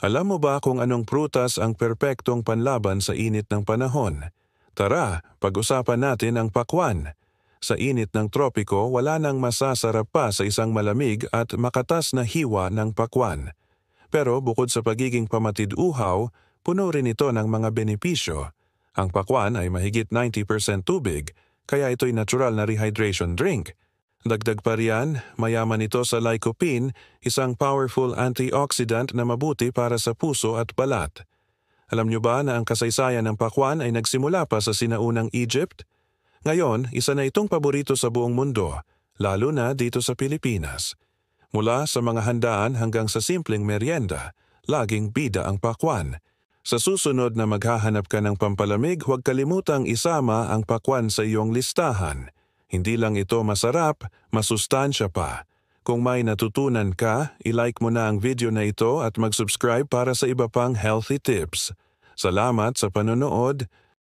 Alam mo ba kung anong prutas ang perpektong panlaban sa init ng panahon? Tara, pag-usapan natin ang pakwan. Sa init ng tropiko, wala nang masasarap pa sa isang malamig at makatas na hiwa ng pakwan. Pero bukod sa pagiging pamatid-uhaw, puno rin ito ng mga benepisyo. Ang pakwan ay mahigit 90% tubig, kaya ito'y natural na rehydration drink. Dagdag pa riyan, mayaman ito sa lycopene, isang powerful antioxidant na mabuti para sa puso at balat. Alam niyo ba na ang kasaysayan ng pakwan ay nagsimula pa sa sinaunang Egypt? Ngayon, isa na itong paborito sa buong mundo, lalo na dito sa Pilipinas. Mula sa mga handaan hanggang sa simpleng merienda, laging bida ang pakwan. Sa susunod na maghahanap ka ng pampalamig, huwag kalimutang isama ang pakwan sa iyong listahan. Hindi lang ito masarap, masustansya pa. Kung may natutunan ka, i-like mo na ang video na ito at mag-subscribe para sa iba pang healthy tips. Salamat sa panonood.